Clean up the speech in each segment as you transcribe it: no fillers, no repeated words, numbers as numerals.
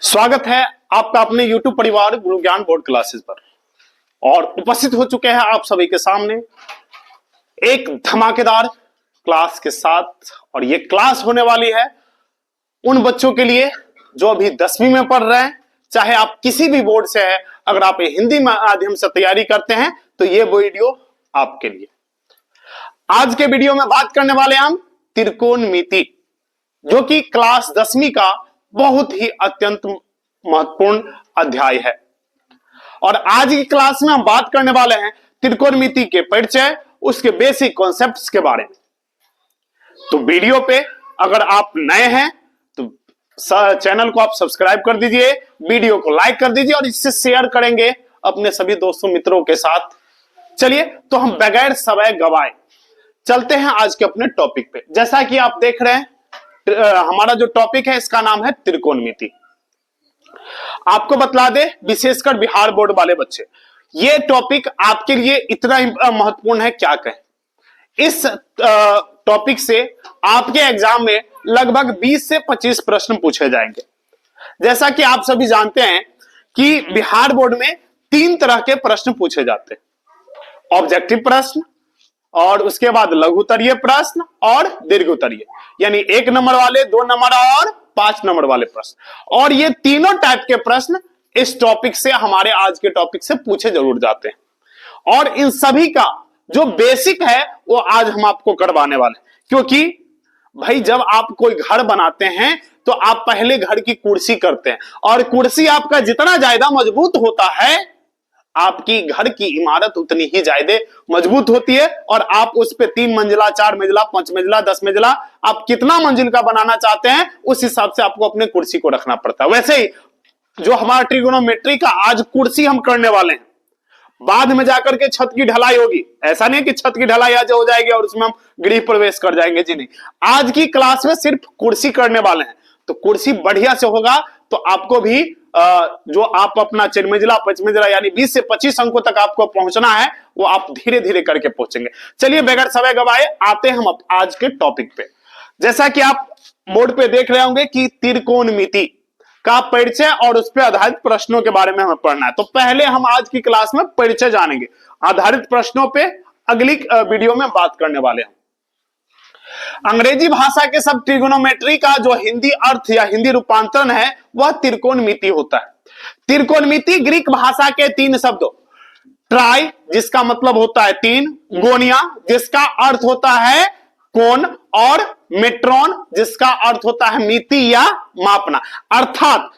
स्वागत है आपका अपने YouTube परिवार गुरु ज्ञान बोर्ड क्लासेस पर। और उपस्थित हो चुके हैं आप सभी के सामने एक धमाकेदार क्लास के साथ। और ये क्लास होने वाली है उन बच्चों के लिए जो अभी 10वीं में पढ़ रहे हैं, चाहे आप किसी भी बोर्ड से है। अगर आप हिंदी माध्यम से तैयारी करते हैं तो ये वीडियो आपके लिए। आज के वीडियो में बात करने वाले हम त्रिकोणमिति, जो कि क्लास 10वीं का बहुत ही अत्यंत महत्वपूर्ण अध्याय है। और आज की क्लास में हम बात करने वाले हैं त्रिकोणमिति के परिचय, उसके बेसिक कॉन्सेप्ट्स के बारे में। तो वीडियो पे अगर आप नए हैं तो चैनल को आप सब्सक्राइब कर दीजिए, वीडियो को लाइक कर दीजिए और इससे शेयर करेंगे अपने सभी दोस्तों मित्रों के साथ। चलिए तो हम बगैर समय गवाए चलते हैं आज के अपने टॉपिक पे। जैसा कि आप देख रहे हैं हमारा जो टॉपिक है इसका नाम है त्रिकोणमिति। आपको बतला दे, विशेषकर बिहार बोर्ड वाले बच्चे, ये टॉपिक आपके लिए इतना महत्वपूर्ण है क्या कहें। इस टॉपिक से आपके एग्जाम में लगभग 20 से 25 प्रश्न पूछे जाएंगे। जैसा कि आप सभी जानते हैं कि बिहार बोर्ड में 3 तरह के प्रश्न पूछे जाते हैं, ऑब्जेक्टिव प्रश्न, और उसके बाद लघु उत्तरीय प्रश्न और दीर्घ उत्तरीय, यानी 1 नंबर वाले, 2 नंबर और 5 नंबर वाले प्रश्न। और ये तीनों टाइप के प्रश्न इस टॉपिक से, हमारे आज के टॉपिक से पूछे जरूर जाते हैं। और इन सभी का जो बेसिक है वो आज हम आपको करवाने वाले हैं। क्योंकि भाई जब आप कोई घर बनाते हैं तो आप पहले घर की कुर्सी करते हैं, और कुर्सी आपका जितना ज्यादा मजबूत होता है आपकी घर की इमारत उतनी ही ज्यादा मजबूत होती है। और आप उस पे 3 मंजिला, 4 मंजिला, 5 मंजिला, 10 मंजिला, आप कितना मंजिल का बनाना चाहते हैं उस हिसाब से आपको अपने कुर्सी को रखना पड़ता है। वैसे ही जो हमारा ट्रिगोनोमेट्री का आज कुर्सी हम करने वाले हैं, बाद में जाकर के छत की ढलाई होगी। ऐसा नहीं कि छत की ढलाई आज हो जाएगी और उसमें हम गृह प्रवेश कर जाएंगे, जी नहीं। आज की क्लास में सिर्फ कुर्सी करने वाले हैं, तो कुर्सी बढ़िया से होगा तो आपको भी जो आप अपना 4 मंजिला, 5 मंजिला, यानी 20 से 25 अंकों तक आपको पहुंचना है, वो आप धीरे धीरे करके पहुंचेंगे। चलिए बगैर समय गवाए आते हैं हम आज के टॉपिक पे। जैसा कि आप बोर्ड पे देख रहे होंगे कि त्रिकोणमिति का परिचय और उस पर आधारित प्रश्नों के बारे में हमें पढ़ना है। तो पहले हम आज की क्लास में परिचय जानेंगे, आधारित प्रश्नों पे अगली वीडियो में बात करने वाले हैं। अंग्रेजी भाषा के शब्द ट्रिगोनोमेट्री का जो हिंदी अर्थ या हिंदी रूपांतरण है वह त्रिकोणमिति होता है। त्रिकोणमिति ग्रीक भाषा के 3 शब्दों, ट्राई जिसका मतलब होता है 3, गोनिया जिसका अर्थ होता है कोण, और मेट्रॉन जिसका अर्थ होता है मिति या मापना। अर्थात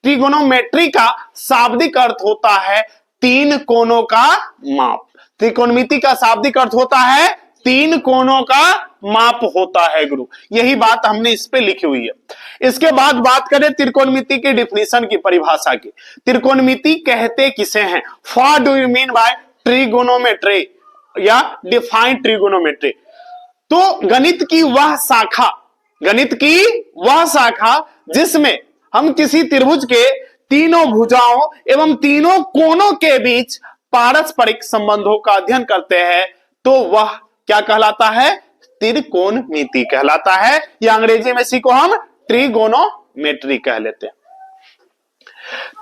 ट्रिगोनोमेट्री का शाब्दिक अर्थ होता है 3 कोणों का माप। त्रिकोणमिति का शाब्दिक अर्थ होता है 3 कोणों का माप होता है गुरु। यही बात हमने इस पे लिखी हुई है। इसके बाद बात करें त्रिकोणमिति के डिफिनेशन की, परिभाषा की। त्रिकोणमिति कहते किसे हैं? What do you mean by trigonometry या डिफाइन ट्रिगोनोमेट्री? तो गणित की वह शाखा जिसमें हम किसी त्रिभुज के तीनों भुजाओं एवं तीनों कोणों के बीच पारस्परिक संबंधों का अध्ययन करते हैं, तो वह क्या कहलाता है? त्रिकोणमिति कहलाता है, या अंग्रेजी में इसी को हम ट्रिगोनोमेट्री कह लेते हैं।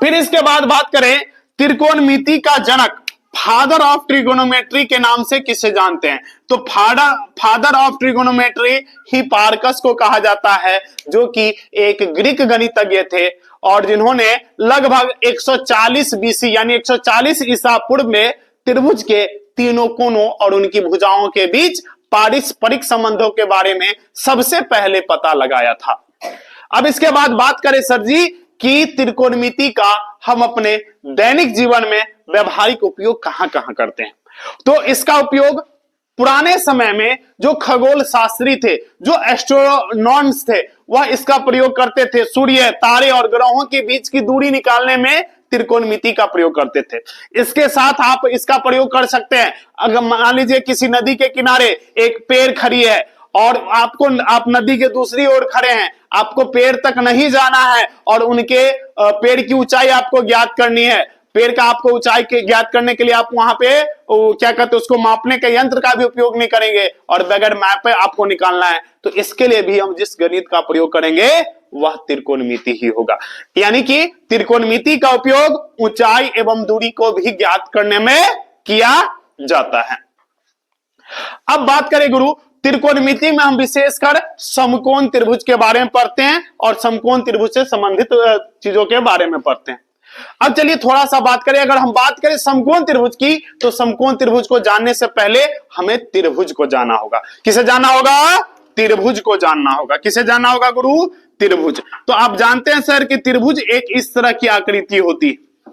फिर इसके बाद बात करें त्रिकोणमिति का जनक, फादर ऑफ ट्रिगोनोमेट्री के नाम से किसे जानते हैं? तो फादर ऑफ ट्रिगोनोमेट्री हिपार्कस को कहा जाता है, जो कि एक ग्रीक गणितज्ञ थे और जिन्होंने लगभग 140 बीसी यानी 140 ईसा पूर्व में त्रिभुज के तीनों कोणों और उनकी भुजाओं के बीच पारस्परिक संबंधों के बारे में सबसे पहले पता लगाया था। अब इसके बाद बात करें सर जी कि त्रिकोणमिति का हम अपने दैनिक जीवन में व्यवहारिक उपयोग कहां कहां करते हैं। तो इसका उपयोग पुराने समय में जो खगोल शास्त्री थे, जो एस्ट्रोनॉट्स थे, वह इसका प्रयोग करते थे। सूर्य, तारे और ग्रहों के बीच की दूरी निकालने में त्रिकोणमिति का प्रयोग करते थे। इसके साथ आप इसका प्रयोग कर सकते हैं, अगर मान लीजिए किसी नदी के किनारे एक पेड़ खड़ी है और आप नदी के दूसरी ओर खड़े हैं, आपको पेड़ तक नहीं जाना है और उनके पेड़ की ऊंचाई आपको ज्ञात करनी है। पेड़ का आपको ऊंचाई के ज्ञात करने के लिए आप वहां पे क्या कहते हैं, उसको मापने के यंत्र का भी उपयोग नहीं करेंगे और बगैर मैप पे आपको निकालना है। तो इसके लिए भी हम जिस गणित का प्रयोग करेंगे वह त्रिकोणमिति ही होगा। यानी कि त्रिकोणमिति का उपयोग ऊंचाई एवं दूरी को भी ज्ञात करने में किया जाता है। अब बात करें गुरु, त्रिकोणमिति में हम विशेषकर समकोण त्रिभुज के बारे में पढ़ते हैं और समकोण त्रिभुज से संबंधित चीजों के बारे में पढ़ते हैं। अब चलिए थोड़ा सा बात करें, अगर हम बात करें समकोण त्रिभुज की, तो समकोण त्रिभुज को जानने से पहले हमें त्रिभुज को जानना होगा। किसे जानना होगा? त्रिभुज को जानना होगा। किसे जानना होगा गुरु? त्रिभुज। तो आप जानते हैं सर कि त्रिभुज एक इस तरह की आकृति होती है।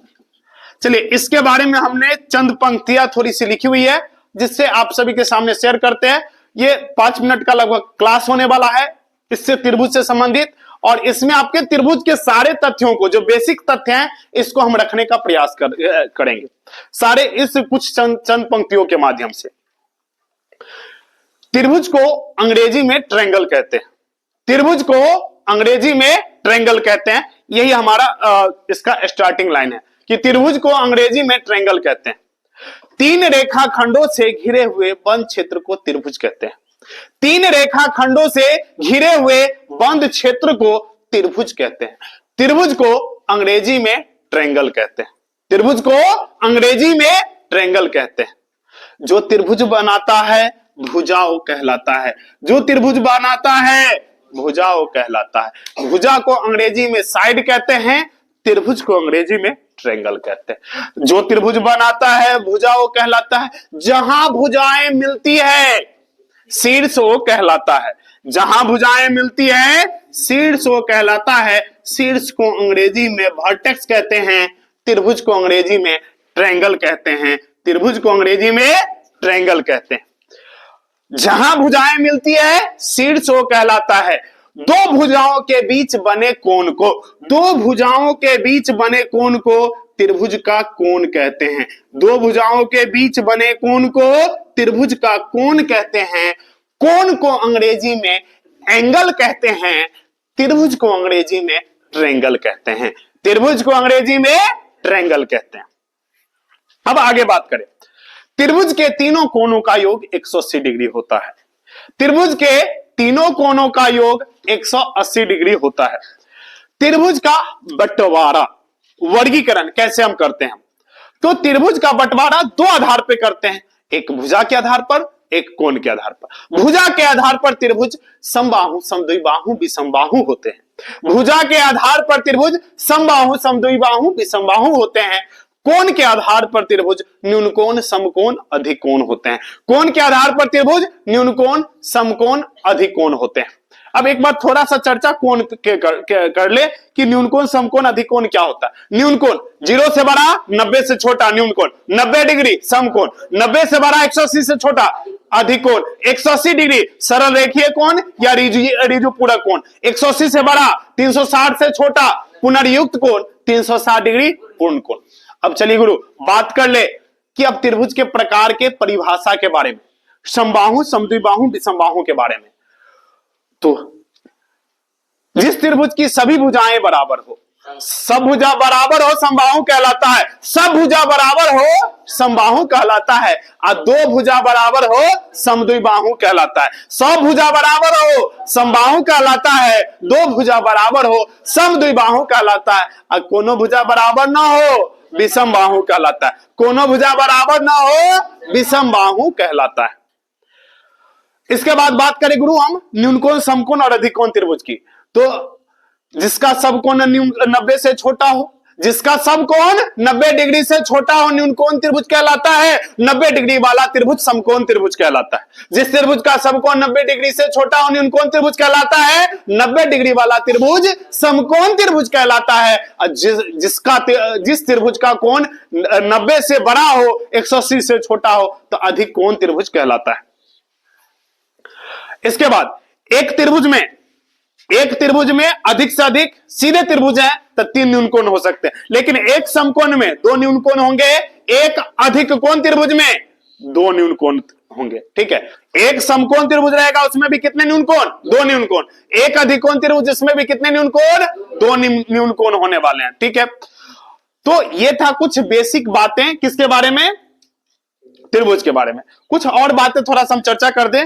चलिए इसके बारे में हमने चंद पंक्तियां थोड़ी सी लिखी हुई है, जिससे आप सभी के सामने शेयर करते हैं। ये 5 मिनट का लगभग क्लास होने वाला है इससे त्रिभुज से संबंधित, और इसमें आपके त्रिभुज के सारे तथ्यों को, जो बेसिक तथ्य हैं, इसको हम रखने का प्रयास करेंगे सारे इस कुछ चंद पंक्तियों के माध्यम से। त्रिभुज को अंग्रेजी में ट्रायंगल कहते हैं। त्रिभुज को अंग्रेजी में ट्रायंगल कहते हैं। यही हमारा इसका स्टार्टिंग लाइन है कि त्रिभुज को अंग्रेजी में ट्रायंगल कहते हैं। 3 रेखाखंडों से घिरे हुए बंद क्षेत्र को त्रिभुज कहते हैं। 3 रेखाखंडों से घिरे हुए बंद क्षेत्र को त्रिभुज कहते हैं। त्रिभुज को अंग्रेजी में ट्रायंगल कहते हैं। त्रिभुज को अंग्रेजी में ट्रायंगल कहते हैं। जो त्रिभुज बनाता है भुजाओं कहलाता है। जो त्रिभुज बनाता है भुजाओं कहलाता है। भुजा को अंग्रेजी में साइड कहते हैं, त्रिभुज को अंग्रेजी में ट्रायंगल कहते हैं। जो त्रिभुज बनाता है भुजाओं कहलाता है। जहां भुजाएं मिलती है शीर्ष वो कहलाता है। जहां भुजाएं मिलती है शीर्ष वो कहलाता है। शीर्ष को अंग्रेजी में वर्टेक्स कहते हैं। त्रिभुज को अंग्रेजी में ट्रायंगल कहते हैं। त्रिभुज को अंग्रेजी में ट्रायंगल कहते हैं। जहां भुजाएं मिलती है शीर्ष वो कहलाता है। दो भुजाओं के बीच बने कोण को, दो भुजाओं के बीच बने कोण को त्रिभुज का कोण कहते हैं। दो भुजाओं के बीच बने कोण को त्रिभुज का कोण कहते हैं। कोण को अंग्रेजी में एंगल कहते हैं। त्रिभुज को अंग्रेजी में ट्रायंगल कहते हैं। त्रिभुज को अंग्रेजी में ट्रायंगल कहते हैं। अब आगे बात करें, त्रिभुज के तीनों कोणों का योग 180 डिग्री होता है। त्रिभुज के तीनों कोणों का योग 180 डिग्री होता है। त्रिभुज का बंटवारा, वर्गीकरण कैसे हम करते हैं? तो त्रिभुज का बंटवारा 2 आधार पर करते हैं, एक भुजा के आधार पर, एक कोण के आधार पर। भुजा के आधार पर त्रिभुज समबाहु, समद्विबाहु, विषमबाहु होते हैं। भुजा के आधार पर त्रिभुज समबाहु, समद्विबाहु, विषमबाहु होते हैं। कोण के आधार पर त्रिभुज न्यूनकोण, समकोण, अधिकोण होते हैं। कोण के आधार पर त्रिभुज न्यूनकोण, समकोण, अधिकोण होते हैं। अब एक बार थोड़ा सा चर्चा कोण के कर ले कि न्यूनकोण, समकोण, अधिकोण क्या होता है। न्यूनकोण 0 से बड़ा, 90 से छोटा न्यूनकोण, 90 डिग्री समकोण, 90 से बड़ा, 180 से छोटा अधिकोण, 180 डिग्री सरल रेखीय कोण या रिजु पूरक कोण, 180 से बड़ा, 360 से छोटा पुनर्युक्त कोण, 360 डिग्री पूर्ण कोण। अब चलिए गुरु बात कर ले कि अब त्रिभुज के प्रकार के परिभाषा के बारे में, समबाहु, समद्विबाहु, विषमबाहु के बारे में। तो जिस त्रिभुज की सभी भुजाएं बराबर हो, सब भुजा बराबर हो समबाहु कहलाता है। सब भुजा बराबर हो समबाहु कहलाता है। और 2 भुजा बराबर हो समद्विबाहु कहलाता है। 100 भुजा बराबर हो समबाहु कहलाता है। 2 भुजा बराबर हो समद्विबाहु कहलाता है। और कोनो भुजा बराबर ना हो विषमबाहु कहलाता है। कोनो भुजा बराबर ना हो विषमबाहु कहलाता है। इसके बाद बात करें गुरु हम न्यूनकोण, समकोण और अधिकोण त्रिभुज की। तो जिसका सब कोण 90 से छोटा हो, जिसका सब कोण 90 डिग्री से छोटा हो न्यूनकोण त्रिभुज कहलाता है। 90 डिग्री वाला त्रिभुज समकोण त्रिभुज कहलाता है। जिस त्रिभुज का सब कोण 90 डिग्री से छोटा हो न्यूनकोण त्रिभुज कहलाता है। 90 डिग्री वाला त्रिभुज समकोण त्रिभुज कहलाता है। जिस त्रिभुज का कोण 90 से बड़ा हो, 180 से छोटा हो, तो अधिकोण त्रिभुज कहलाता है। इसके बाद एक त्रिभुज में अधिक से अधिक सीधे त्रिभुज है तो 3 न्यूनकोण हो सकते हैं, लेकिन एक समकोण में 2 न्यूनकोण होंगे। एक अधिक कोण त्रिभुज में 2 न्यूनकोण होंगे। ठीक है, एक समकोण त्रिभुज रहेगा उसमें भी कितने न्यूनकोण? 2 न्यूनकोण। एक अधिकोण त्रिभुज जिसमें भी कितने न्यूनकोण? 2 न्यूनकोण होने वाले हैं। ठीक है, तो ये था कुछ बेसिक बातें किसके बारे में? त्रिभुज के बारे में। कुछ और बातें थोड़ा सा हम चर्चा कर दें।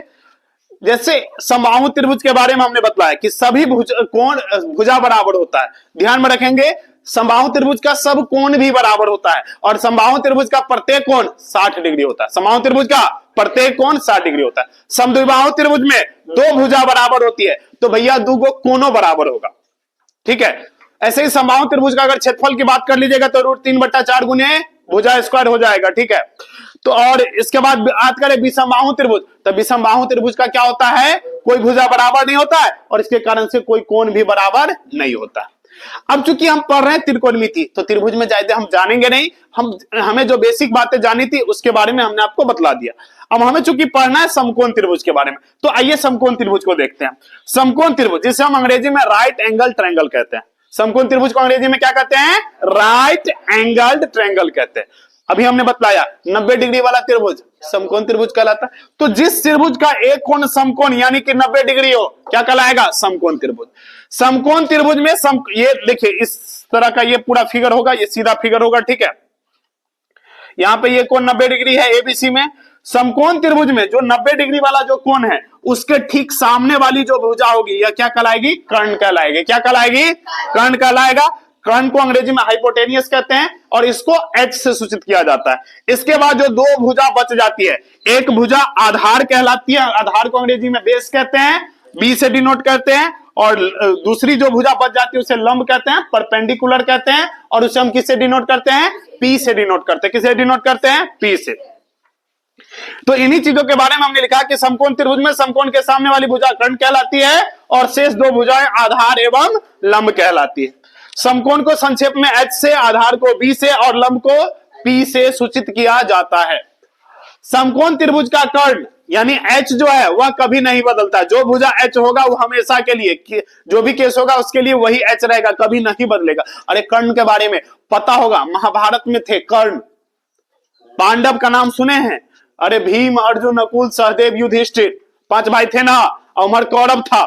जैसे समबाहु त्रिभुज के बारे में हमने बतलाया कि सभी कोण भुजा बराबर होता है। ध्यान में रखेंगे, समबाहु त्रिभुज का सब कोण भी बराबर होता है और समबाहु त्रिभुज का प्रत्येक कोण 60 डिग्री होता है। समबाहु त्रिभुज का प्रत्येक कोण 60 डिग्री होता है। समद्विबाहु त्रिभुज में दो भुजा बराबर होती है तो भैया दो कोणों बराबर होगा। ठीक है, ऐसे ही समबाहु त्रिभुज का अगर क्षेत्रफल की बात कर लीजिएगा तो √3/4 गुने भुजा स्क्वायर हो जाएगा। ठीक है, तो और इसके बाद बात करें विषमबाहु त्रिभुज, तो विषमबाहु त्रिभुज का क्या होता है, कोई भुजा बराबर नहीं होता है और इसके कारण से कोई कोण भी बराबर नहीं होता। अब चूंकि हम पढ़ रहे हैं त्रिकोणमिति, तो त्रिभुज में ज्यादा हम जानेंगे नहीं, हमें जो बेसिक बातें जानी थी उसके बारे में हमने आपको बतला दिया। अब हमें चूंकि पढ़ना है समकोण त्रिभुज के बारे में, तो आइए समकोण त्रिभुज को देखते हैं। समकोण त्रिभुज जिसे हम अंग्रेजी में राइट एंगल ट्रायंगल कहते हैं। समकोण त्रिभुज को अंग्रेजी में क्या कहते हैं, राइट एंगल्ड ट्रायंगल कहते हैं। अभी हमने बतलाया 90 डिग्री वाला त्रिभुज समकोण त्रिभुज कहलाता है। तो जिस त्रिभुज का एक कोण समकोण यानी कि 90 डिग्री हो क्या कहलाएगा, समकोण त्रिभुज। समकोण त्रिभुज में ये देखिए इस तरह का ये पूरा फिगर होगा, ये सीधा फिगर होगा। ठीक है, यहां पे ये कोण 90 डिग्री है एबीसी में। समकोण त्रिभुज में जो 90 डिग्री वाला जो कोण है उसके ठीक सामने वाली जो भुजा होगी यह क्या कहलाएगी, कर्ण कहलाएगी। क्या कहलाएगी, कर्ण कहलाएगा। कर्ण को अंग्रेजी में हाइपोटेनियस कहते हैं और इसको H से सूचित किया जाता है। इसके बाद जो दो भुजा बच जाती है, एक भुजा आधार कहलाती है, आधार को अंग्रेजी में बेस कहते हैं, B से डिनोट करते हैं, और दूसरी जो भुजा बच जाती है उसे लंब कहते हैं, परपेंडिकुलर कहते हैं, और उसे हम किससे डिनोट करते हैं, P से डिनोट करते हैं। किसे डिनोट करते हैं, P से। तो इन्हीं चीजों के बारे में हमने लिखा कि समकोण त्रिभुज में समकोण के सामने वाली भुजा कर्ण कहलाती है और शेष दो भुजाएं आधार एवं लंब कहलाती है। समकोण को संक्षेप में H से, आधार को B से और लंब को P से सूचित किया जाता है। समकोण त्रिभुज का कर्ण यानी H जो है वह कभी नहीं बदलता। जो भुजा H होगा वो हमेशा के लिए, जो भी केस होगा उसके लिए वही H रहेगा, कभी नहीं बदलेगा। अरे कर्ण के बारे में पता होगा, महाभारत में थे कर्ण, पांडव का नाम सुने हैं। अरे भीम, अर्जुन, नकुल, सहदेव, युधिष्ठिर 5 भाई थे ना, अमर कौरव था।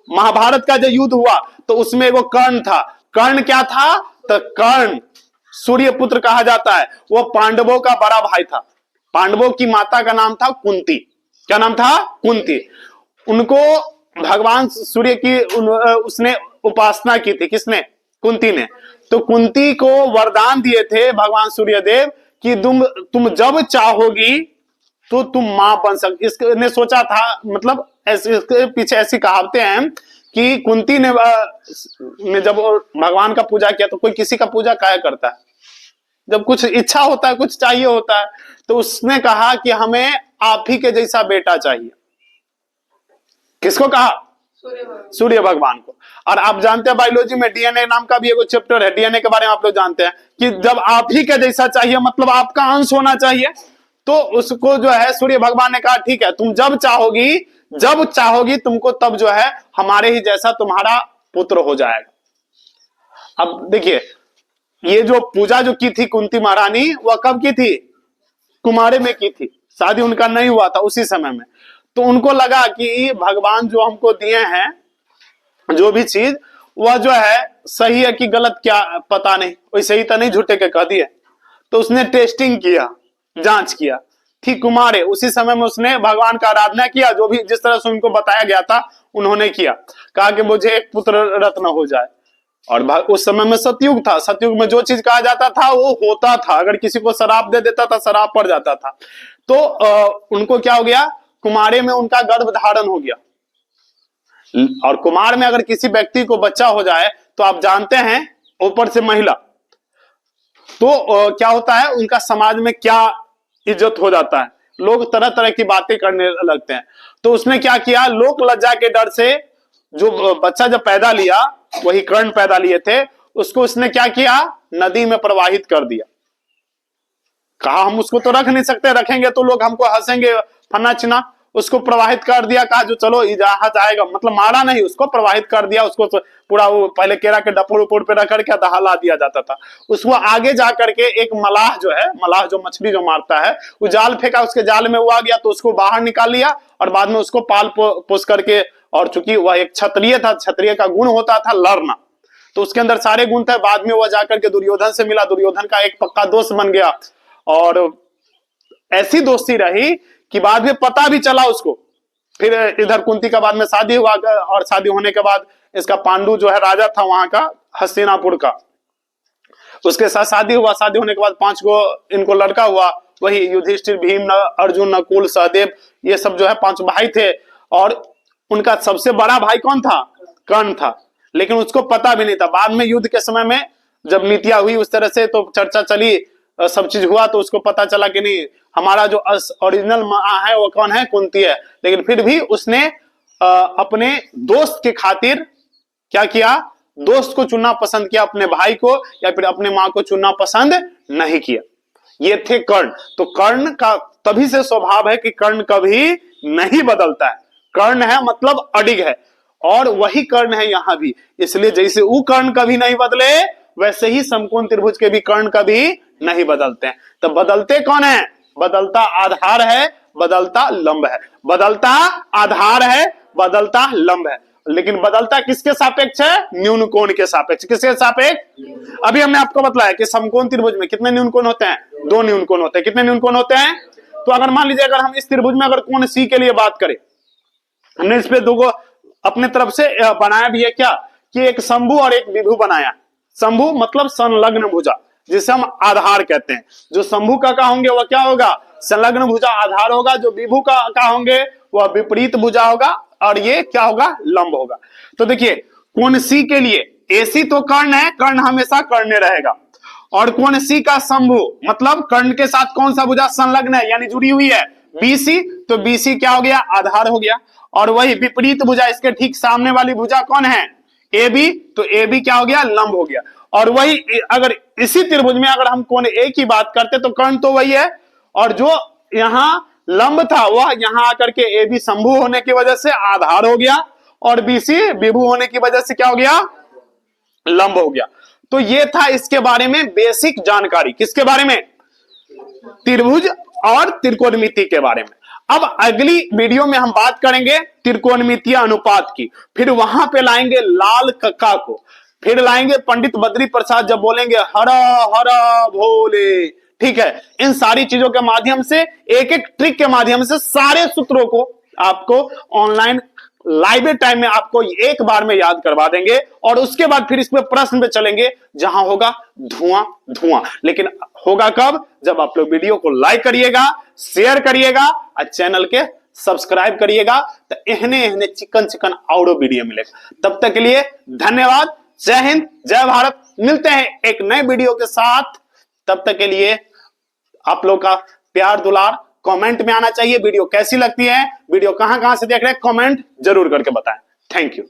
महाभारत का जो युद्ध हुआ तो उसमें वो कर्ण था। कर्ण क्या था, तो कर्ण सूर्य पुत्र कहा जाता है। वो पांडवों का बड़ा भाई था। पांडवों की माता का नाम था कुंती। क्या नाम था, कुंती। उनको भगवान सूर्य की उसने उपासना की थी। किसने, कुंती ने। तो कुंती को वरदान दिए थे भगवान सूर्यदेव कि तुम जब चाहोगी तो तुम मां बन सकती। इसने सोचा था, मतलब इसके पीछे ऐसी कहावतें हैं कि कुंती ने जब भगवान का पूजा किया, तो कोई किसी का पूजा काहे करता है, जब कुछ इच्छा होता है, कुछ चाहिए होता है, तो उसने कहा कि हमें आप ही के जैसा बेटा चाहिए। किसको कहा, सूर्य भगवान को। और आप जानते हैं बायोलॉजी में डीएनए नाम का भी एक चैप्टर है, डीएनए के बारे में आप लोग जानते हैं कि जब आप ही के जैसा चाहिए मतलब आपका अंश होना चाहिए। तो उसको जो है सूर्य भगवान ने कहा ठीक है, तुम जब चाहोगी तुमको तब जो है हमारे ही जैसा तुम्हारा पुत्र हो जाएगा। अब देखिए, ये जो पूजा जो की थी कुंती महारानी, वह कब की थी, कुमारे में की थी, शादी उनका नहीं हुआ था उसी समय में। तो उनको लगा कि भगवान जो हमको दिए हैं जो भी चीज, वह जो है सही है कि गलत क्या पता नहीं, वही सही तो नहीं झूठे के कह दिए। तो उसने टेस्टिंग किया, जांच किया, ठीक कुमार है। उसी समय में उसने भगवान का आराधना किया, जो भी जिस तरह से उनको बताया गया था उन्होंने किया। कहा कि मुझे एक पुत्र रत्न हो जाए। और उस समय में सतयुग था, सतयुग में जो चीज कहा जाता था वो होता था। अगर किसी को शराब दे देता था, शराब पड़ जाता था। तो उनको क्या हो गया, कुमारे में उनका गर्भ धारण हो गया। और कुमार में अगर किसी व्यक्ति को बच्चा हो जाए तो आप जानते हैं, ऊपर से महिला, तो क्या होता है, उनका समाज में क्या इज्जत हो जाता है, लोग तरह तरह की बातें करने लगते हैं। तो उसने क्या किया, लोक लज्जा के डर से जो बच्चा जब पैदा लिया, वही कर्ण पैदा लिए थे, उसको उसने क्या किया, नदी में प्रवाहित कर दिया। कहा हम उसको तो रख नहीं सकते, रखेंगे तो लोग हमको हंसेंगे फना चिना। उसको प्रवाहित कर दिया, कहा जो चलो जहां जाएगा, मतलब मारा नहीं, उसको प्रवाहित कर दिया। उसको पूरा वो पहले केरा के डपोर उपोर पे रख करके दहला दिया जाता था। उसको आगे जा करके एक मलाह जो है, मलाह जो मछली जो मारता है, वो जाल फेंका, उसके जाल में वो आ गया तो उसको बाहर निकाल लिया और बाद में उसको पाल पोस करके। और चूंकि वह एक क्षत्रिय था, क्षत्रिय का गुण होता था लड़ना, तो उसके अंदर सारे गुण थे। बाद में वह जाकर के दुर्योधन से मिला, दुर्योधन का एक पक्का दोस्त बन गया। और ऐसी दोस्ती रही कि बाद में पता भी चला उसको फिर इधर कुंती का बाद में शादी हुआ, और शादी होने के बाद इसका पांडु जो है राजा था वहां का, हस्तिनापुर का, उसके साथ शादी हुआ। शादी होने के बाद 5 गो इनको लड़का हुआ, वही युधिष्ठिर, भीम, अर्जुन, नकुल, सहदेव, ये सब जो है 5 भाई थे। और उनका सबसे बड़ा भाई कौन था? कर्ण था। लेकिन उसको पता भी नहीं था। बाद में युद्ध के समय में जब नीतियां हुई उस तरह से, तो चर्चा चली, सब चीज हुआ, तो उसको पता चला कि नहीं, हमारा जो ओरिजिनल मां है वो कौन है? कुंती है। लेकिन फिर भी उसने अपने दोस्त के खातिर क्या किया? दोस्त को चुनना पसंद किया, अपने भाई को या फिर अपने मां को चुनना पसंद नहीं किया। ये थे कर्ण। तो कर्ण का तभी से स्वभाव है कि कर्ण कभी नहीं बदलता है। कर्ण है मतलब अडिग है, और वही कर्ण है यहां भी। इसलिए जैसे वो कर्ण कभी नहीं बदले, वैसे ही समकोण त्रिभुज के भी कर्ण कभी नहीं बदलते हैं। तो बदलते कौन है? बदलता आधार है, बदलता लंब है। बदलता आधार है, बदलता लंब है। लेकिन बदलता किसके सापेक्ष है? न्यून कोण के सापेक्ष। किसके सापेक्ष? अभी हमने आपको बताया कि समकोण त्रिभुज में कितने न्यून कोण होते हैं? 2 न्यून कोण होते हैं। कितने न्यून कोण होते हैं? तो अगर मान लीजिए, अगर हम इस त्रिभुज में अगर कोण सी के लिए बात करें, हमने इस पे 2 अपने तरफ से बनाया भी है क्या, कि एक शंभु और एक विभु बनाया। शंभु मतलब संलग्न भुजा, जिसे हम आधार कहते हैं। जो शंभु का होंगे वह क्या होगा? संलग्न भुजा आधार होगा। जो विभु का होंगे वह विपरीत भुजा होगा, और ये क्या होगा? लंब होगा। तो देखिए, कोण सी के लिए एसी तो कर्ण है, कर्ण हमेशा कर्ण रहेगा। और कोण सी का शंभु मतलब कर्ण के साथ कौन सा भुजा संलग्न है, यानी जुड़ी हुई है? बीसी। तो बीसी क्या हो गया? आधार हो गया। और वही विपरीत भुजा, इसके ठीक सामने वाली भुजा कौन है? A B. तो ए बी क्या हो गया? लंब हो गया। और वही अगर इसी त्रिभुज में अगर हम कोण ए की बात करते तो कर्ण तो वही है, और जो यहां लंब था वह यहां आकर के ए बी शंभु होने की वजह से आधार हो गया, और बीसी विभु होने की वजह से क्या हो गया? लंब हो गया। तो ये था इसके बारे में बेसिक जानकारी। किसके बारे में? त्रिभुज और त्रिकोणमिति के बारे में। अब अगली वीडियो में हम बात करेंगे त्रिकोणमितीय अनुपात की। फिर वहां पे लाएंगे लाल कक्का को, फिर लाएंगे पंडित बद्री प्रसाद जब बोलेंगे हरा हरा भोले। ठीक है, इन सारी चीजों के माध्यम से, एक एक ट्रिक के माध्यम से सारे सूत्रों को आपको ऑनलाइन लाइव टाइम में आपको एक बार में याद करवा देंगे। और उसके बाद फिर इसमें प्रश्न पे चलेंगे, जहां होगा धुआं धुआं। लेकिन होगा कब? जब आप लोग वीडियो को लाइक करिएगा, शेयर करिएगा और चैनल के सब्सक्राइब करिएगा। तो एहने चिकन चिकन और वीडियो मिलेगा। तब तक के लिए धन्यवाद। जय हिंद, जय भारत। मिलते हैं एक नए वीडियो के साथ। तब तक के लिए आप लोग का प्यार दुलार कमेंट में आना चाहिए। वीडियो कैसी लगती है, वीडियो कहां से देख रहे हैं, कमेंट जरूर करके बताएं। Thank you.